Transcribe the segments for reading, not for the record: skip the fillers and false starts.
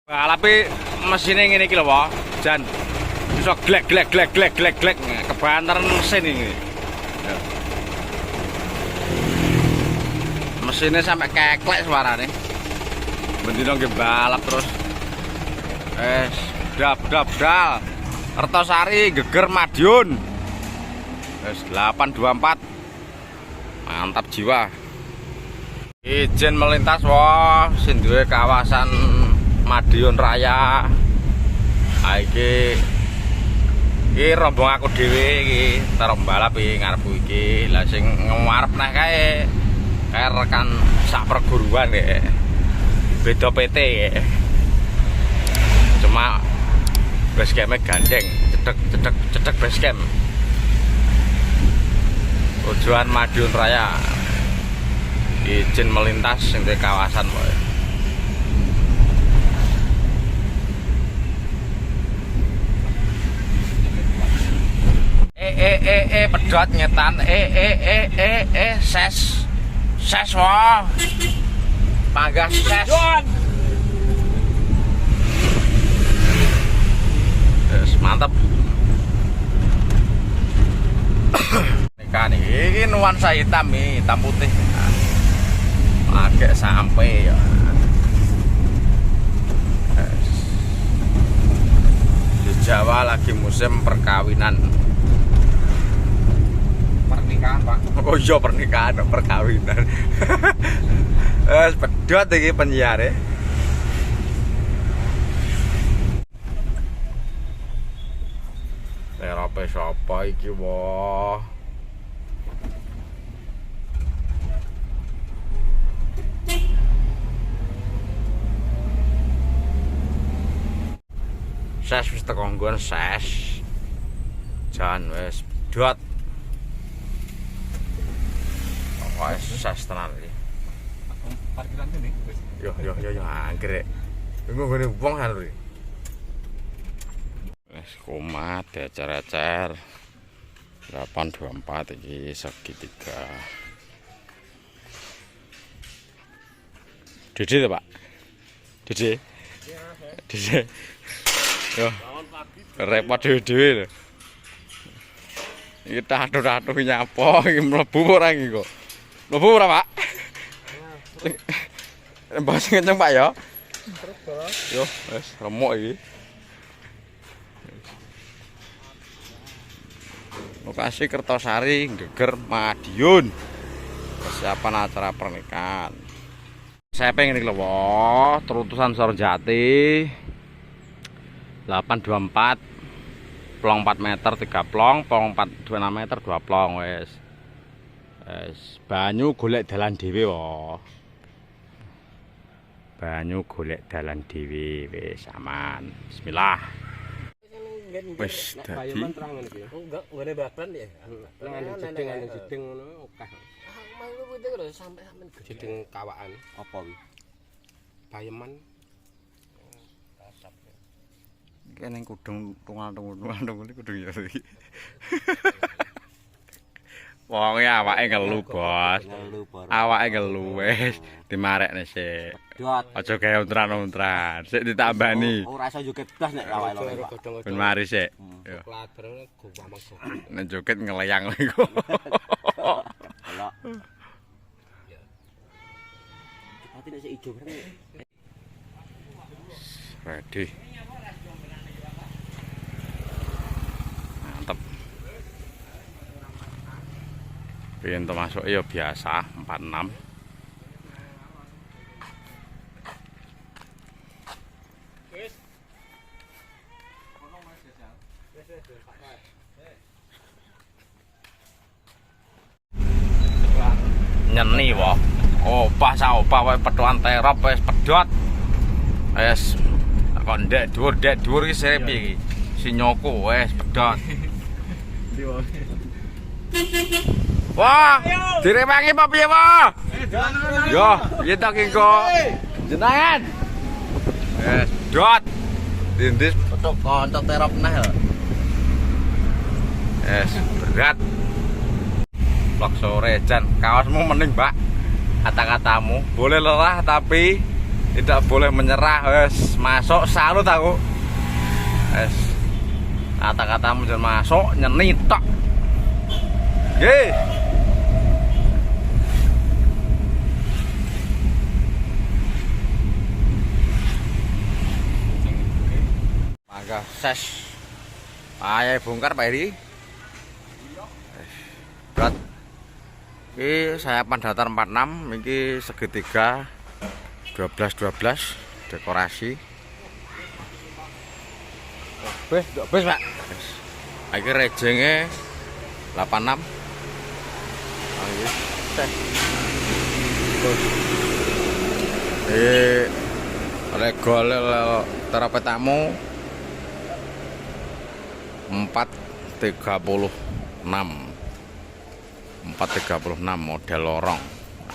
Balape mesine ngene iki lho, Pak. Jan iso glek kebantaran mesin ini. Mesinnya sampai keklek suarane. Bendino nggih balap terus. Dal. Kertosari Geger Madiun. 824. Mantap jiwa. Izin melintas wah sing duwe kawasan Madiun Raya. Iki rombong aku dhewe iki terus balap iki ngarepku iki. Lah sing ngarep neh kae rekan sak perguruan ya. Beda PT ya. Cuma basecamp gandeng, cedek basecamp. Tujuan Madiun Raya. Izin melintas sing di kawasan wae. Pedot nyetan ses wah panggas ses yes, mantap ikan ini nuansa hitam putih agak sampai ya yes. Di Jawa lagi musim perkawinan. Pernikahan, Pak. Oh iya pernikahan, perkawinan. Pedot iki penyiare. Terape sapa iki wah. Ses wis teko nggon ses. Jan wis pedot. Wah, ses tenan iki. Parkiran ini. Yo anggrek. Ngene wong kan iki. Wis komat ecer-ecer. 824 iki segitiga. Dede Pak. Dede. Yo. Repot dhewe lho. Iki tato-tato nyapa iki mlebu ora iki kok. Mlebu ora, Pak? Mbah sing kenceng, Pak ya. Yo, wis remuk iki. Lokasi Kertosari Geger Madiun. Persiapan acara pernikahan. Saya pengen iki lho, terutusan Sorjati. 824 plong 4 meter 3 plong 4 26 meter 2 plong wis. Banyu golek dalan dhewe wae. Banyu golek dalan dhewe wis aman. Bismillah. Wis dadi. Enggak ngene baklan ya. Nang jeding ngono akeh. Mau kuwi lho sampe jeding kawakan apa kuwi? Bayeman. Kene kudung tungal-tungal iki kudung ya iki. Wong e awake ngelu, Bos. Awake ngelu wis dimarekne sik. Aja gawe untran-untran. Sik ditambani. Ora iso joget blas nek awake lho. Ben mari sik. Yo. Klader gowameng. Nek joget ngeleyang iku. Delok. Ati nek sik ijo kan. Ready. Pintu masuk ya biasa 46. Nyeni wae. Opah wae petuan terop wis pedot. Wis kok ndek dhuwur iki sepi iki. Sinyoko wis pedot. Wah, direwangi apa piye, Pak? Yo, piye ta ki kok? Jenengan. Dot. Dindis petuk kanca terop neh lho. Berat. Vlog sore Jan, kaosmu mending, Mbak. Kata-katamu boleh lelah tapi Tidak boleh menyerah, wes. Masuk salut aku. Wes. Kata-katamu jangan masuk, nyeni tok. Nggih. Mangga ses. Ayo bongkar Pak Heri. Berat. Ini sayapan datar 46, ini segitiga 12 dekorasi. Bes Pak. Iki rejenge 86. Ayo. Oleh golel terapetamu 436 model lorong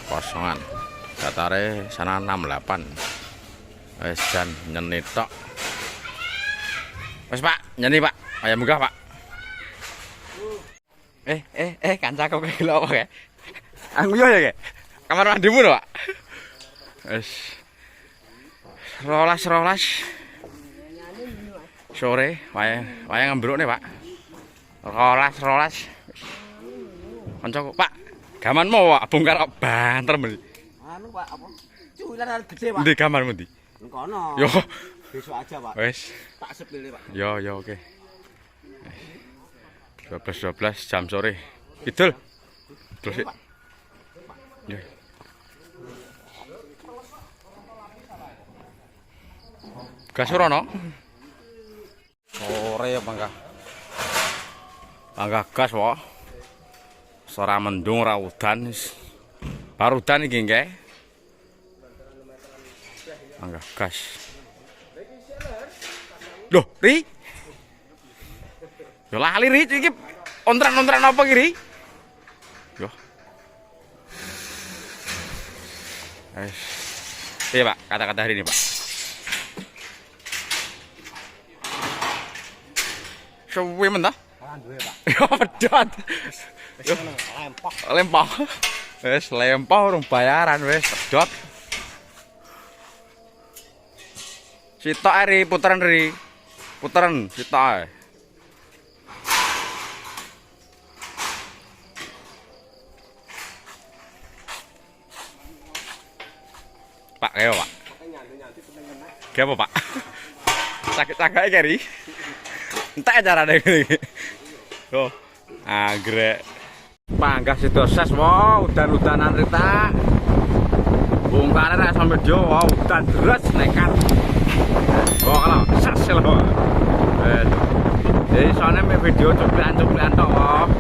kosongan datare sana 68 wis jan nyeni tok wis Pak nyeni Pak ayo munggah Pak kancaku kok lho apa kae aku yo ya kae kamar mandimu lho Pak wis rolas sore wayang ngembruk nih Pak rolas kancaku Pak gamanmu Pak bongkar kok banter mesti anu Pak apa cuwilan gede Pak ndi gamanmu ndi kono yo besok aja Pak wis tak sepile Pak yo oke 12 jam sore kidul terus ya gas rono sore ya mangga gas wae ora mendung ora udan baru udan iki nggih mangga gas loh Ri yo lali Ri iki ontran-ontran apa iki Ri yo iya Pak kata-kata hari ini Pak suwe men ta? Duwe, Pak. Yo pedot. Yo lempah. Wis lempah urung bayaran wis pedot. Sitok Ri puteran Ri. Puteran sitok ae. Pak kaya Pak. Kaya apa Pak? Sakit-sakit iki Ri. Entek carane iki. Yo, anggrek. Panggah sido ses wow, udan-udanan Rita. Bongkare rek sampe yo wow, udan deres nekat. Oh, kalau ses lho. Jadi soalnya video cuplian tok wow.